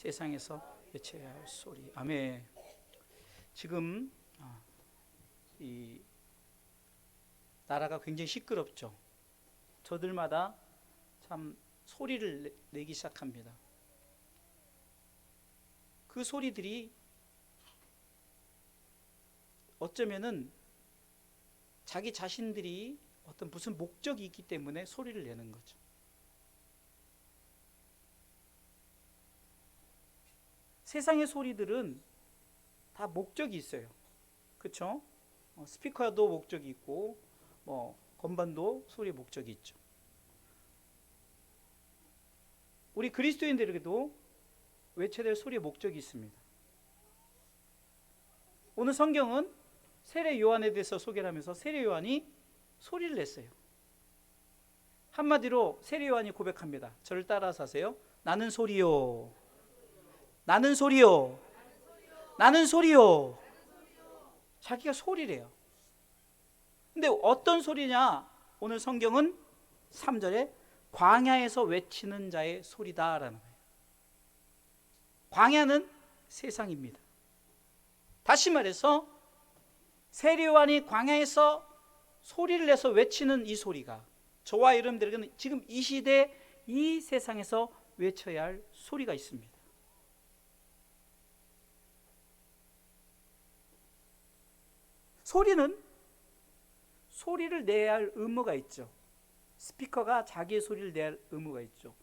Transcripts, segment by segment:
세상에서 외쳐야 할 소리. 아멘. 지금 이 나라가 굉장히 시끄럽죠. 저들마다 참 소리를 내기 시작합니다. 그 소리들이 어쩌면은 자기 자신들이 어떤 무슨 목적이 있기 때문에 소리를 내는 거죠. 세상의 소리들은 다 목적이 있어요. 그렇죠? 스피커도 목적이 있고 건반도 소리의 목적이 있죠. 우리 그리스도인들에게도 외쳐야 될 소리의 목적이 있습니다. 오늘 성경은 세례 요한에 대해서 소개를 하면서 세례 요한이 소리를 냈어요. 한마디로 세례 요한이 고백합니다. 저를 따라서 하세요. 나는 소리요. 나는 소리요. 나는 소리요. 자기가 소리래요. 근데 어떤 소리냐? 오늘 성경은 3절에 광야에서 외치는 자의 소리다라는 거예요. 광야는 세상입니다. 다시 말해서 세례 요한이 광야에서 소리를 내서 외치는 이 소리가 저와 여러분들에게는 지금 이 시대 이 세상에서 외쳐야 할 소리가 있습니다. 소리를 내야 할 의무가 있죠. 스피커가 자기의 소리를 내야 할 의무가 있죠.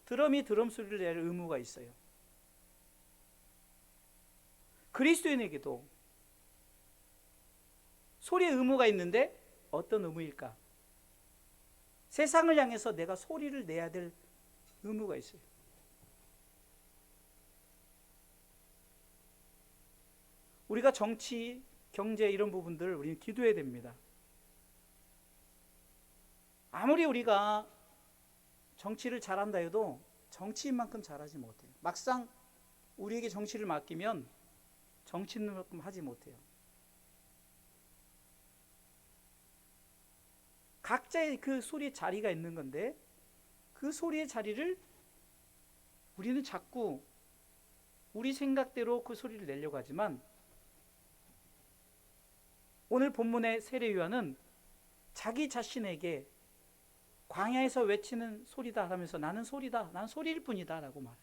드럼이 드럼 소리를 내야 할 의무가 있어요. 그리스도인에게도 소리의 의무가 있는데 어떤 의무일까? 세상을 향해서 내가 소리를 내야 될 의무가 있어요. 우리가 정치, 경제 이런 부분들 우리는 기도해야 됩니다. 아무리 우리가 정치를 잘한다 해도 정치인만큼 잘하지 못해요. 막상 우리에게 정치를 맡기면 정치인만큼 하지 못해요. 각자의 그 소리의 자리가 있는 건데 그 소리의 자리를 우리는 자꾸 우리 생각대로 그 소리를 내려고 하지만 오늘 본문의 세례 요한은 자기 자신에게 광야에서 외치는 소리다 하면서 나는 소리다, 나는 소리일 뿐이다 라고 말해요.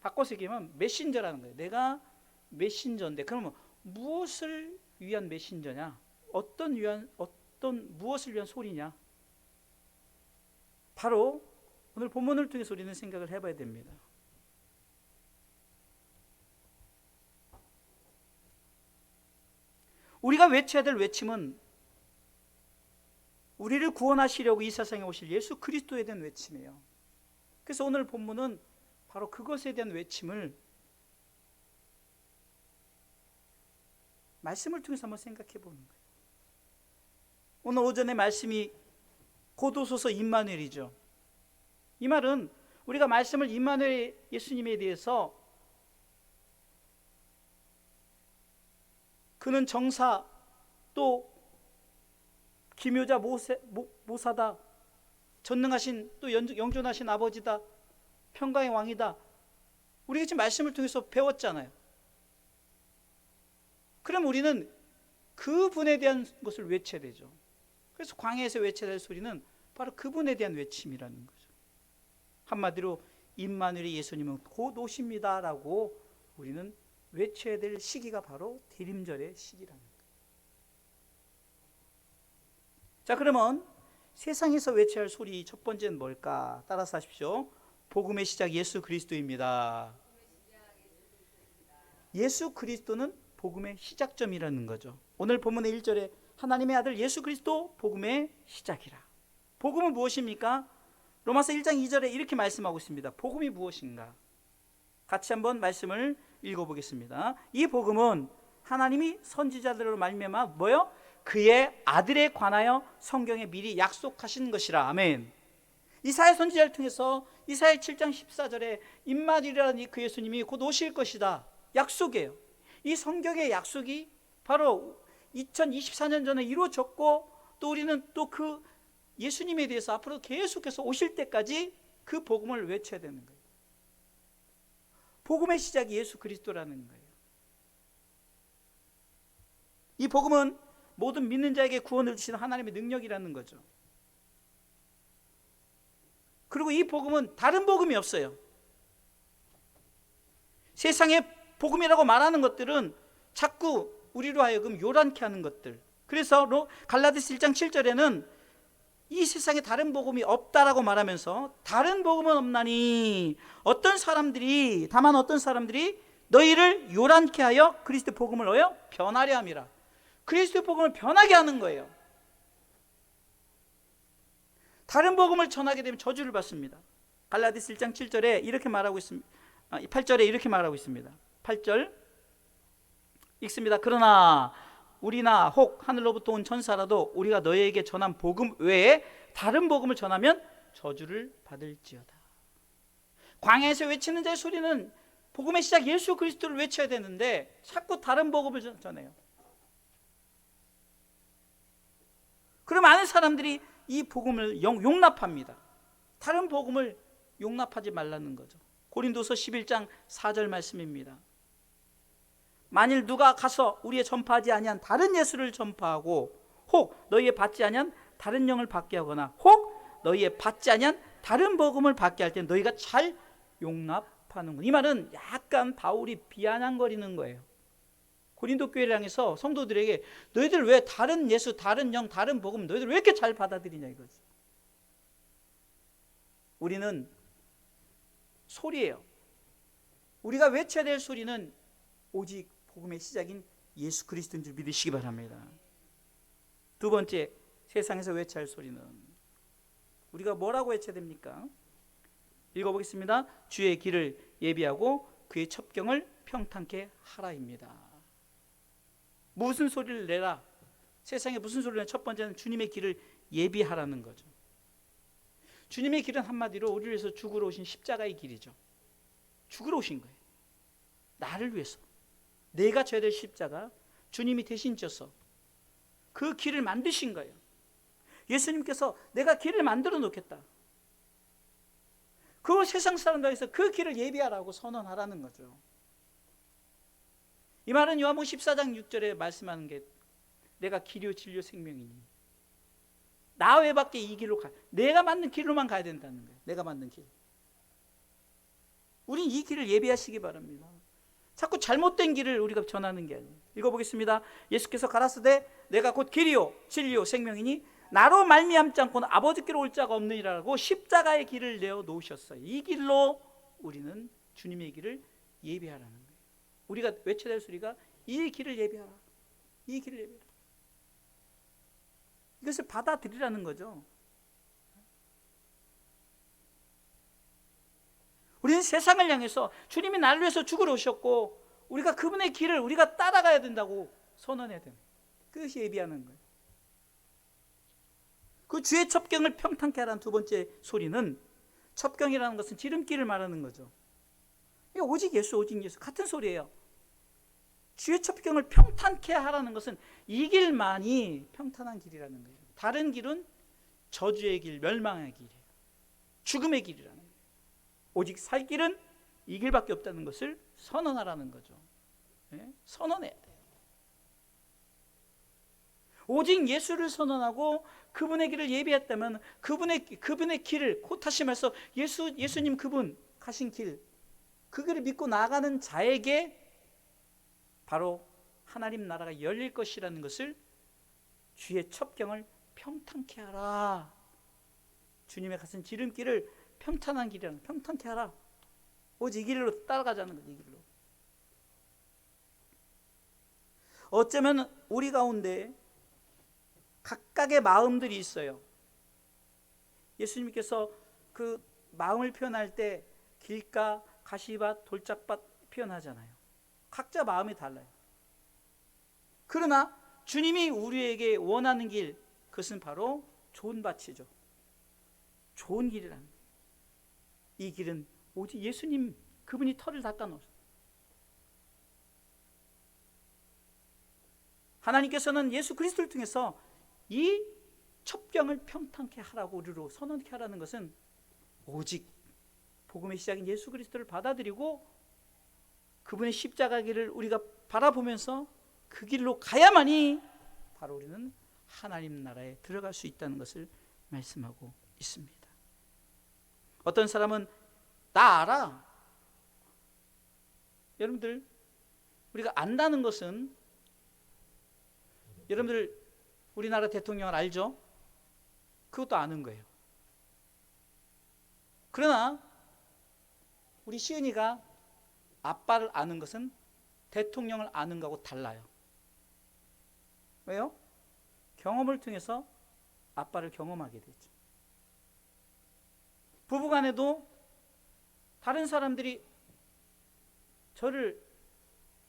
바꿔서 얘기하면 메신저라는 거예요. 내가 메신저인데 그러면 무엇을 위한 메신저냐? 무엇을 위한 소리냐? 바로 오늘 본문을 통해서 우리는 생각을 해봐야 됩니다. 우리가 외쳐야 될 외침은 우리를 구원하시려고 이 세상에 오실 예수 그리스도에 대한 외침이에요. 그래서 오늘 본문은 바로 그것에 대한 외침을 말씀을 통해서 한번 생각해 보는 거예요. 오늘 오전에 말씀이 곧 오소서 임마누엘이죠. 이 말은 우리가 말씀을 임마누엘 예수님에 대해서 그는 정사 또 기묘자 모사다 전능하신 또 영존하신 아버지다 평강의 왕이다 우리가 지금 말씀을 통해서 배웠잖아요. 그럼 우리는 그분에 대한 것을 외쳐야 되죠. 그래서 광야에서 외쳐야 될 소리는 바로 그분에 대한 외침이라는 거죠. 한마디로 임마누엘의 예수님은 곧 오십니다 라고 우리는 외쳐야 될 시기가 바로 대림절의 시기라는 거예요. 자, 그러면 세상에서 외쳐야 할 소리 첫 번째는 뭘까? 따라서 하십시오. 복음의 시작 예수 그리스도입니다. 예수 그리스도는 복음의 시작점이라는 거죠. 오늘 본문의 1절에 하나님의 아들 예수 그리스도 복음의 시작이라. 복음은 무엇입니까? 로마서 1장 2절에 이렇게 말씀하고 있습니다. 복음이 무엇인가? 같이 한번 말씀을 읽어보겠습니다. 이 복음은 하나님이 선지자들로 말미암아 뭐요? 그의 아들에 관하여 성경에 미리 약속하신 것이라. 아멘. 이사야 선지자를 통해서 이사야 7장 14절에 임마누엘이라는 그 예수님이 곧 오실 것이다. 약속이에요. 이 성경의 약속이 바로 2024년 전에 이루어졌고 또 우리는 또 그 예수님에 대해서 앞으로 계속해서 오실 때까지 그 복음을 외쳐야 되는 거예요. 복음의 시작이 예수 그리스도라는 거예요. 이 복음은 모든 믿는 자에게 구원을 주시는 하나님의 능력이라는 거죠. 그리고 이 복음은 다른 복음이 없어요. 세상의 복음이라고 말하는 것들은 자꾸 우리로 하여금 요란케 하는 것들. 그래서 갈라디아서 1장 7절에는 이 세상에 다른 복음이 없다라고 말하면서 다른 복음은 없나니 다만 어떤 사람들이 너희를 요란케 하여 그리스도 복음을 변하려 함이라. 그리스도 복음을 변하게 하는 거예요. 다른 복음을 전하게 되면 저주를 받습니다. 갈라디아서 1장 7절에 이렇게 말하고 있습니다. 8절에 이렇게 말하고 있습니다. 8절 읽습니다. 그러나 우리나 혹 하늘로부터 온 천사라도 우리가 너희에게 전한 복음 외에 다른 복음을 전하면 저주를 받을지어다. 광야에서 외치는 자의 소리는 복음의 시작 예수 그리스도를 외쳐야 되는데 자꾸 다른 복음을 전해요. 그럼 많은 사람들이 이 복음을 용납합니다. 다른 복음을 용납하지 말라는 거죠. 고린도서 11장 4절 말씀입니다. 만일 누가 가서 우리의 전파하지 아니한 다른 예수를 전파하고 혹 너희의 받지 아니한 다른 영을 받게 하거나 혹 너희의 받지 아니한 다른 복음을 받게 할 때 너희가 잘 용납하는군. 이 말은 약간 바울이 비아냥거리는 거예요. 고린도 교회를 향해서 성도들에게 너희들 왜 다른 예수, 다른 영, 다른 복음 너희들 왜 이렇게 잘 받아들이냐 이거지. 우리는 소리예요. 우리가 외쳐야 될 소리는 오직 복음의 시작인 예수 그리스도인 줄 믿으시기 바랍니다. 두 번째, 세상에서 외쳐야 할 소리는 우리가 뭐라고 외쳐야 됩니까? 읽어보겠습니다. 주의 길을 예비하고 그의 첩경을 평탄케 하라입니다. 무슨 소리를 내라? 세상에 무슨 소리를 내라? 첫 번째는 주님의 길을 예비하라는 거죠. 주님의 길은 한마디로 우리를 위해서 죽으러 오신 십자가의 길이죠. 죽으러 오신 거예요. 나를 위해서. 내가 져야 될 십자가 주님이 대신 져서 그 길을 만드신 거예요. 예수님께서 내가 길을 만들어 놓겠다. 그 세상 사람들에서 그 길을 예비하라고 선언하라는 거죠. 이 말은 요한복음 14장 6절에 말씀하는 게 내가 길이요 진리요 생명이니 나 외밖에 이 길로 내가 만든 길로만 가야 된다는 거예요. 내가 만든 길. 우린 이 길을 예비하시기 바랍니다. 자꾸 잘못된 길을 우리가 전하는 게 아니에요. 읽어보겠습니다. 예수께서 가라사대 내가 곧 길이요 진리요 생명이니 나로 말미암지 않고는 아버지께로 올 자가 없느니라고 십자가의 길을 내어 놓으셨어요. 이 길로 우리는 주님의 길을 예비하라는 거예요. 우리가 외쳐야 될 소리가 이 길을 예비하라. 이 길을 예비하라. 이것을 받아들이라는 거죠. 우리는 세상을 향해서 주님이 나를 위해서 죽으러 오셨고 우리가 그분의 길을 우리가 따라가야 된다고 선언해야 됩니다. 그것이 예비하는 거예요. 그 주의 첩경을 평탄케 하라는 두 번째 소리는 첩경이라는 것은 지름길을 말하는 거죠. 오직 예수 같은 소리예요. 주의 첩경을 평탄케 하라는 것은 이 길만이 평탄한 길이라는 거예요. 다른 길은 저주의 길, 멸망의 길이에요. 죽음의 길이라는 거예요. 오직 살 길은 이 길밖에 없다는 것을 선언하라는 거죠. 네? 선언해야 돼요. 오직 예수를 선언하고 그분의 길을 예비했다면 그분의 길을 곧 다시 말해서 예수님 그분 가신 길, 그 길을 믿고 나아가는 자에게 바로 하나님 나라가 열릴 것이라는 것을 주의 첩경을 평탄케 하라. 주님의 가신 지름길을 평탄한 길이라는 평탄케 하라. 오직 이 길로 따라가자는 거죠. 이 길로. 어쩌면 우리 가운데 각각의 마음들이 있어요. 예수님께서 그 마음을 표현할 때 길가, 가시밭, 돌짝밭 표현하잖아요. 각자 마음이 달라요. 그러나 주님이 우리에게 원하는 길, 그것은 바로 좋은 밭이죠. 좋은 길이라는 거예요. 이 길은 오직 예수님 그분이 털을 닦아 놓으셨어요. 하나님께서는 예수 그리스도를 통해서 이 첩경을 평탄케 하라고 우리로 선언케 하라는 것은 오직 복음의 시작인 예수 그리스도를 받아들이고 그분의 십자가 길을 우리가 바라보면서 그 길로 가야만이 바로 우리는 하나님 나라에 들어갈 수 있다는 것을 말씀하고 있습니다. 어떤 사람은 나 알아. 여러분들, 우리가 안다는 것은, 여러분들 우리나라 대통령을 알죠? 그것도 아는 거예요. 그러나 우리 시은이가 아빠를 아는 것은 대통령을 아는 거하고 달라요. 왜요? 경험을 통해서 아빠를 경험하게 되죠. 부부간에도 다른 사람들이 저를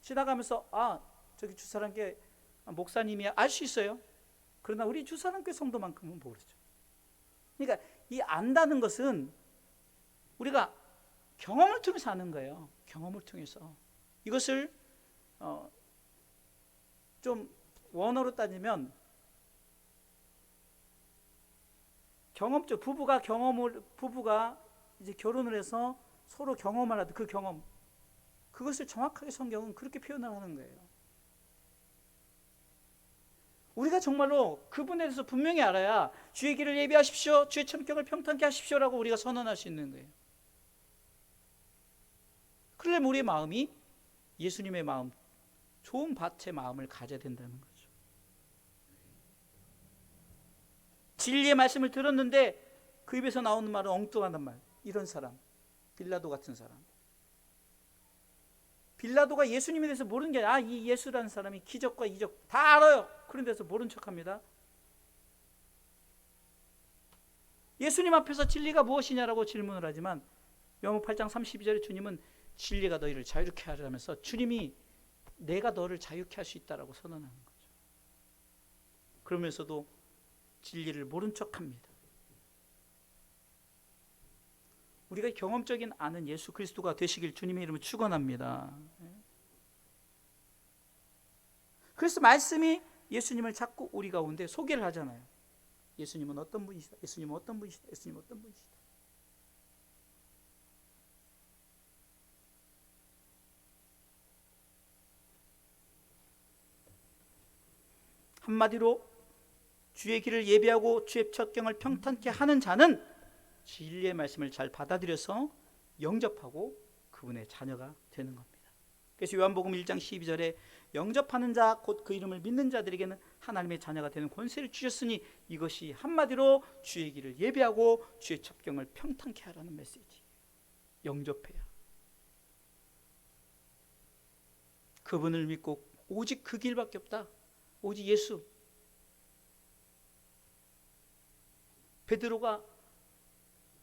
지나가면서 저기 주사랑교회 목사님이야 알 수 있어요. 그러나 우리 주사랑교회 성도만큼은 모르죠. 그러니까 이 안다는 것은 우리가 경험을 통해서 아는 거예요. 경험을 통해서. 이것을 좀 원어로 따지면 경험적, 부부가 이제 결혼을 해서 서로 경험을 하듯 그 경험, 그것을 정확하게 성경은 그렇게 표현을 하는 거예요. 우리가 정말로 그분에 대해서 분명히 알아야 주의 길을 예비하십시오, 주의 천경을 평탄케 하십시오라고 우리가 선언할 수 있는 거예요. 그러려면 우리의 마음이 예수님의 마음, 좋은 밭의 마음을 가져야 된다는 거죠. 진리의 말씀을 들었는데 그 입에서 나오는 말은 엉뚱하단 말. 이런 사람, 빌라도 같은 사람. 빌라도가 예수님에 대해서 모르는 게 아니라 이 예수라는 사람이 기적과 이적 다 알아요. 그런 데서 모른 척합니다. 예수님 앞에서 진리가 무엇이냐라고 질문을 하지만 요한복음 8장 32절에 주님은 진리가 너희를 자유케 하라면서 주님이 내가 너를 자유케 할 수 있다라고 선언하는 거죠. 그러면서도 진리를 모른 척합니다. 우리가 경험적인 아는 예수 그리스도가 되시길 주님의 이름으로 축원합니다. 그래서 말씀이 예수님을 자꾸 우리 가운데 소개를 하잖아요. 예수님은 어떤 분이시다. 예수님은 어떤 분이시다. 예수님은 어떤 분이시다. 한마디로 주의 길을 예비하고 주의 첫경을 평탄케 하는 자는 진리의 말씀을 잘 받아들여서 영접하고 그분의 자녀가 되는 겁니다. 그래서 요한복음 1장 12절에 영접하는 자 곧 그 이름을 믿는 자들에게는 하나님의 자녀가 되는 권세를 주셨으니 이것이 한마디로 주의 길을 예비하고 주의 첫경을 평탄케 하라는 메시지. 영접해야. 그분을 믿고 오직 그 길밖에 없다. 오직 예수. 베드로가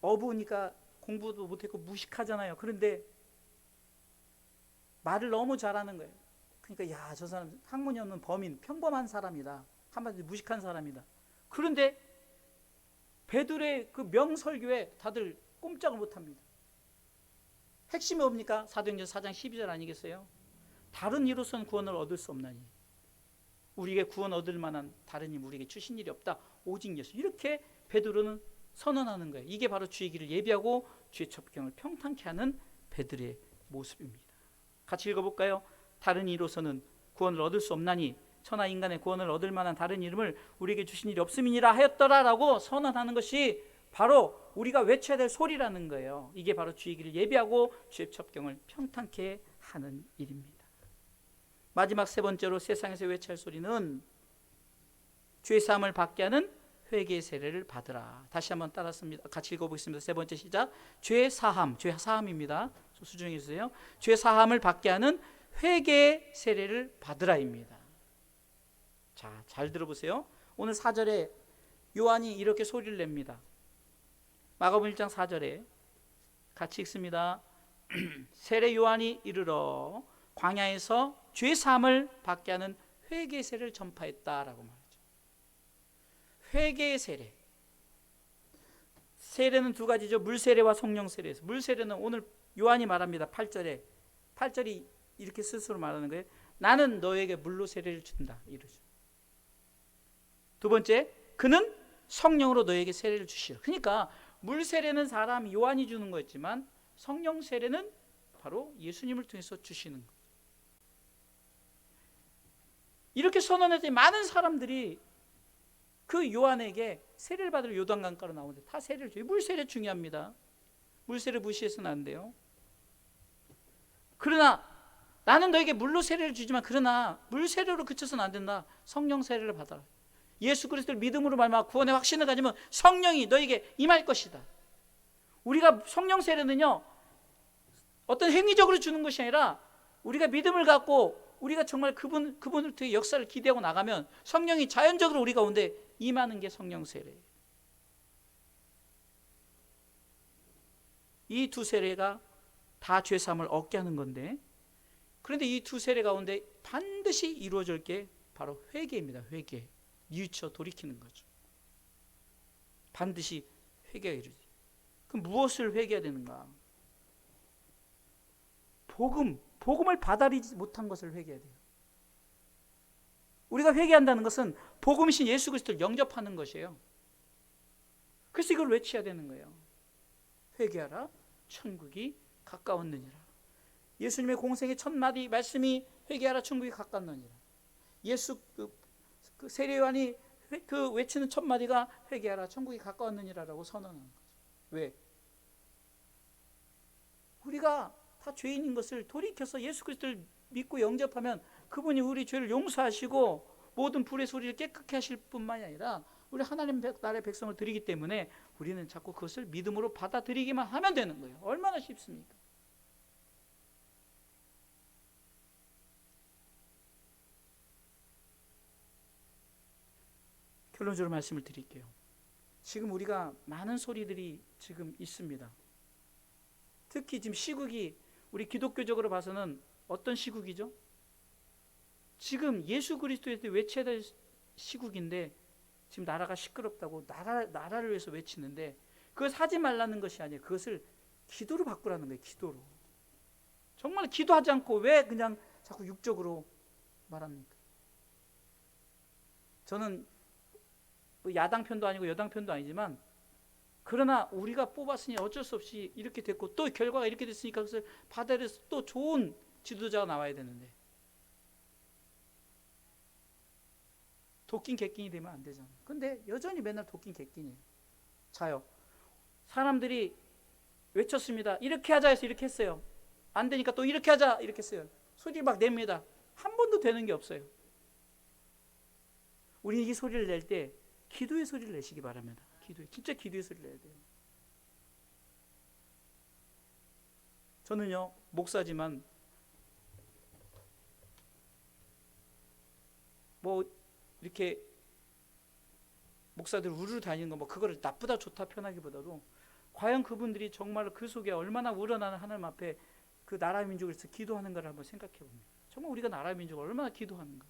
어부니까 공부도 못했고 무식하잖아요. 그런데 말을 너무 잘하는 거예요. 그러니까 저 사람 학문이 없는 범인, 평범한 사람이다. 한마디로 무식한 사람이다. 그런데 베드로의 그 명설교에 다들 꼼짝을 못합니다. 핵심이 뭡니까? 사도행전 4장 12절 아니겠어요? 다른 이로서는 구원을 얻을 수 없나니 우리에게 구원 얻을 만한 다른 이 우리에게 주신 일이 없다. 오직 예수. 이렇게 베드로는 선언하는 거예요. 이게 바로 주의 길을 예비하고 주의 첫경을 평탄케 하는 베드로의 모습입니다. 같이 읽어볼까요? 다른 이로서는 구원을 얻을 수 없나니 천하 인간의 구원을 얻을 만한 다른 이름을 우리에게 주신 일이 없음이니라 하였더라라고 선언하는 것이 바로 우리가 외쳐야 될 소리라는 거예요. 이게 바로 주의 길을 예비하고 주의 첫경을 평탄케 하는 일입니다. 마지막 세 번째로 세상에서 외쳐야 할 소리는 죄 사함을 받게 하는 회개의 세례를 받으라. 다시 한번 따라습니다. 같이 읽어보겠습니다. 세 번째 시작. 죄 사함, 죄 사함입니다. 수정해 주세요. 죄 사함을 받게 하는 회개의 세례를 받으라입니다. 자, 잘 들어보세요. 오늘 4절에 요한이 이렇게 소리를 냅니다. 마가복음 1장 4절에 같이 읽습니다. 세례 요한이 이르러 광야에서 죄 사함을 받게 하는 회개의 세례를 전파했다라고 말합니다. 회개의 세례. 세례는 두 가지죠. 물세례와 성령세례에서. 물세례는 오늘 요한이 말합니다. 8절이 이렇게 스스로 말하는 거예요. 나는 너에게 물로 세례를 준다. 이러죠. 두 번째, 그는 성령으로 너에게 세례를 주시라. 그러니까 물세례는 사람 요한이 주는 거였지만 성령 세례는 바로 예수님을 통해서 주시는 것. 이렇게 선언했더니 많은 사람들이 그 요한에게 세례를 받으러 요단강가로 나오는데 다 세례를 줘요. 물세례 중요합니다. 물세례 무시해서는 안 돼요. 그러나 나는 너에게 물로 세례를 주지만 그러나 물세례로 그쳐서는 안 된다. 성령 세례를 받아라. 예수 그리스도를 믿음으로 말미암아 구원의 확신을 가지면 성령이 너에게 임할 것이다. 우리가 성령 세례는요, 어떤 행위적으로 주는 것이 아니라 우리가 믿음을 갖고 우리가 정말 그분을 통해 역사를 기대하고 나가면 성령이 자연적으로 우리 가운데 임하는 게 성령 세례예요. 이 두 세례가 다 죄사함을 얻게 하는 건데, 그런데 이 두 세례 가운데 반드시 이루어질 게 바로 회개입니다. 회개. 뉘우쳐 돌이키는 거죠. 반드시 회개가 이루어져요. 그럼 무엇을 회개해야 되는가? 복음을 받아들이지 못한 것을 회개해야 돼요. 우리가 회개한다는 것은 복음이신 예수 그리스도를 영접하는 것이에요. 그래서 이걸 외쳐야 되는 거예요. 회개하라, 천국이 가까웠느니라. 예수님의 공생의 첫 마디 말씀이 회개하라, 천국이 가까웠느니라. 예수 그 세례 요한이 그 외치는 첫 마디가 회개하라, 천국이 가까웠느니라라고 선언하는 거죠. 왜? 우리가 다 죄인인 것을 돌이켜서 예수 그리스도를 믿고 영접하면 그분이 우리 죄를 용서하시고 모든 불의 소리를 깨끗게 하실 뿐만이 아니라 우리 하나님 나라의 백성을 드리기 때문에 우리는 자꾸 그것을 믿음으로 받아들이기만 하면 되는 거예요. 얼마나 쉽습니까? 결론적으로 말씀을 드릴게요. 지금 우리가 많은 소리들이 지금 있습니다. 특히 지금 시국이 우리 기독교적으로 봐서는 어떤 시국이죠? 지금 예수 그리스도에 대해 외쳐야 될 시국인데 지금 나라가 시끄럽다고 나라를 위해서 외치는데 그걸 하지 말라는 것이 아니에요. 그것을 기도로 바꾸라는 거예요. 기도로. 정말 기도하지 않고 왜 그냥 자꾸 육적으로 말합니까? 저는 야당 편도 아니고 여당 편도 아니지만 그러나 우리가 뽑았으니 어쩔 수 없이 이렇게 됐고 또 결과가 이렇게 됐으니까 그것을 받아들여서 또 좋은 지도자가 나와야 되는데 도끼 객끼니 되면 안 되잖아요. 근데 여전히 맨날 도끼 객끼니에요. 자요. 사람들이 외쳤습니다. 이렇게 하자 해서 이렇게 했어요. 안 되니까 또 이렇게 하자 이렇게 했어요. 소리 막 냅니다. 한 번도 되는 게 없어요. 우리 이 소리를 낼 때 기도의 소리를 내시기 바랍니다. 진짜 기도의 소리를 내야 돼요. 저는요 목사지만 뭐 이렇게 목사들 우르르 다니는 거 뭐 그거를 나쁘다 좋다 편하기보다도 과연 그분들이 정말 그 속에 얼마나 우러나는 하나님 앞에 그 나라 민족을 위해서 기도하는가를 한번 생각해 봅니다. 정말 우리가 나라 민족을 얼마나 기도하는가.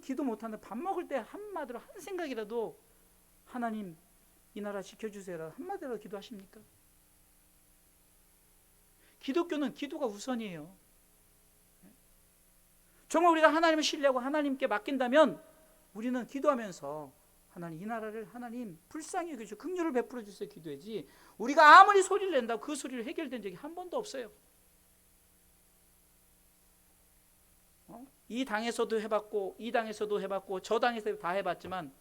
기도 못하는데 밥 먹을 때 한마디로 한 생각이라도 하나님 이 나라 지켜주세요 한마디라도 기도하십니까? 기독교는 기도가 우선이에요. 정말 우리가 하나님을 신뢰하고 하나님께 맡긴다면 우리는 기도하면서 하나님 이 나라를 하나님 불쌍히 여겨주시고 긍휼을 베풀어 주세요 기도하지 우리가 아무리 소리를 낸다고 그 소리를 해결된 적이 한 번도 없어요. 이 당에서도 해봤고 이 당에서도 해봤고 저 당에서 다 해봤지만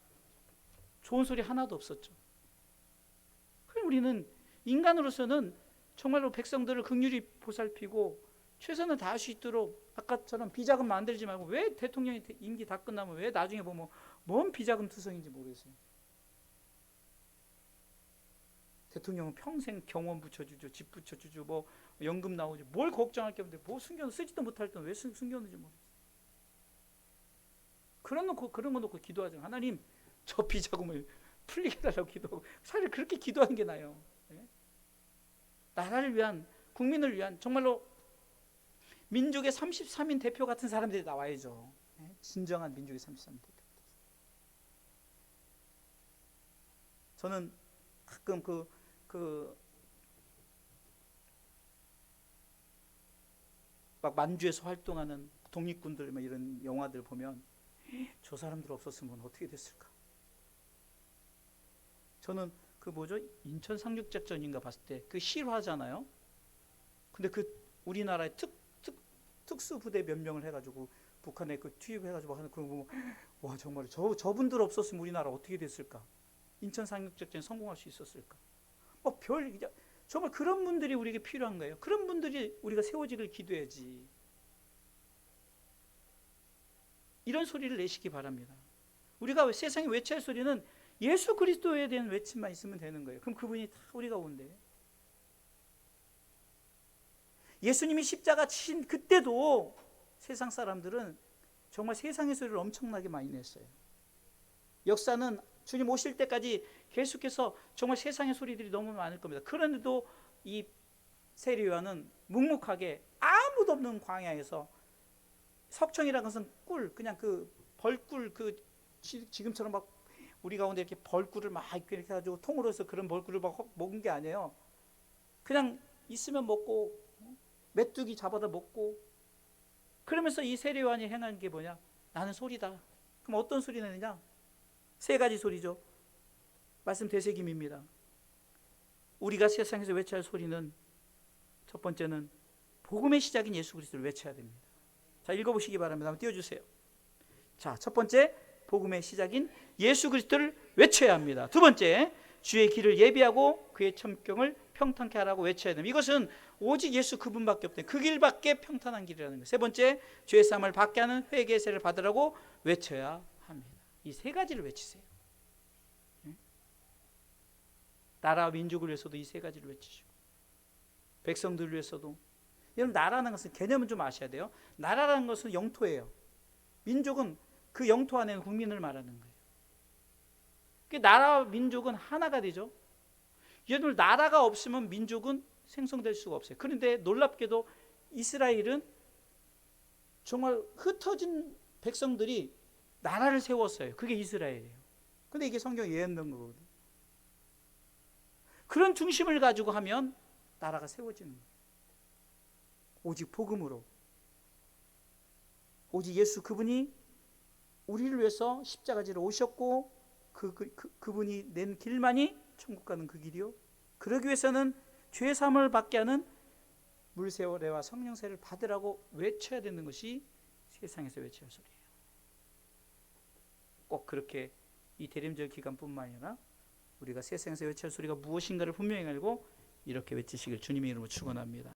좋은 소리 하나도 없었죠. 그럼 우리는 인간으로서는 정말로 백성들을 긍휼히 보살피고 최선을 다할 수 있도록 아까처럼 비자금 만들지 말고 왜 대통령이 임기 다 끝나면 왜 나중에 보면 뭔 비자금 투성인지 모르겠어요. 대통령은 평생 경원 붙여주죠, 집 붙여주죠, 뭐 연금 나오죠. 뭘 걱정할 게 없는데 뭐 숨겨 쓰지도 못할 때 왜 숨겼는지 모르겠어요. 그런 거 놓고 기도하죠. 하나님 저 비자금을 풀리게 해달라고 기도하고 차라리 그렇게 기도하는 게 나아요. 네? 나라를 위한 국민을 위한 정말로 민족의 33인 대표 같은 사람들이 나와야죠. 네? 진정한 민족의 33인 대표. 저는 가끔 막 만주에서 활동하는 독립군들 막 이런 영화들 보면 저 사람들 없었으면 어떻게 됐을까? 저는 그 인천 상륙작전인가 봤을 때 그 실화잖아요. 근데 그 우리나라의 특수부대 몇 명을 해가지고 북한에 그 투입해가지고 하는 그거 보면 와 정말 저분들 없었으면 우리나라 어떻게 됐을까? 인천 상륙작전 성공할 수 있었을까? 정말 그런 분들이 우리에게 필요한 거예요. 그런 분들이 우리가 세워지길 기도해야지. 이런 소리를 내시기 바랍니다. 우리가 세상에 외쳐야 할 소리는 예수 그리스도에 대한 외침만 있으면 되는 거예요. 그럼 그분이 다 우리 가운데. 예수님이 십자가 친 그때도 세상 사람들은 정말 세상의 소리를 엄청나게 많이 냈어요. 역사는 주님 오실 때까지 계속해서 정말 세상의 소리들이 너무 많을 겁니다. 그런데도 이 세례요한은 묵묵하게 아무도 없는 광야에서 석청이라는 것은 꿀, 그냥 그 벌꿀, 그 지금처럼 막 우리 가운데 이렇게 벌꿀을 막 이렇게 해가지고 통으로 해서 그런 벌꿀을 막 먹은 게 아니에요. 그냥 있으면 먹고 메뚜기 잡아다 먹고, 그러면서 이 세례요한이 행한 게 뭐냐? 나는 소리다. 그럼 어떤 소리 내느냐? 세 가지 소리죠. 말씀 되새김입니다. 우리가 세상에서 외쳐야 할 소리는 첫 번째는 복음의 시작인 예수 그리스도를 외쳐야 됩니다. 자, 읽어보시기 바랍니다. 한번 띄워주세요. 자, 첫 번째, 복음의 시작인 예수 그리스도를 외쳐야 합니다. 두 번째, 주의 길을 예비하고 그의 천경을 평탄케 하라고 외쳐야 됩니다. 이것은 오직 예수 그분밖에 없다. 그 길밖에 평탄한 길이라는 거예요. 세 번째, 죄 사함을 받게 하는 회개의 세를 받으라고 외쳐야 합니다. 이 세 가지를 외치세요. 나라와 민족을 위해서도 이 세 가지를 외치시고, 백성들을 위해서도. 여러분, 나라는 것은 개념은 좀 아셔야 돼요. 나라라는 것은 영토예요. 민족은 그 영토 안에 국민을 말하는 거예요. 그 나라와 민족은 하나가 되죠. 여러분, 나라가 없으면 민족은 생성될 수가 없어요. 그런데 놀랍게도 이스라엘은 정말 흩어진 백성들이 나라를 세웠어요. 그게 이스라엘이에요. 근데 이게 성경에 예언된 거거든요. 그런 중심을 가지고 하면 나라가 세워지는 거예요. 오직 복음으로, 오직 예수 그분이 우리를 위해서 십자가지로 오셨고 그분이 낸 길만이 천국 가는 그 길이요. 그러기 위해서는 죄 사함을 받게 하는 물세례와 성령세를 받으라고 외쳐야 되는 것이 세상에서 외쳐야 할 소리예요. 꼭 그렇게 이 대림절 기간뿐만 아니라 우리가 세상에서 외쳐야 할 소리가 무엇인가를 분명히 알고 이렇게 외치시길 주님의 이름으로 축원합니다.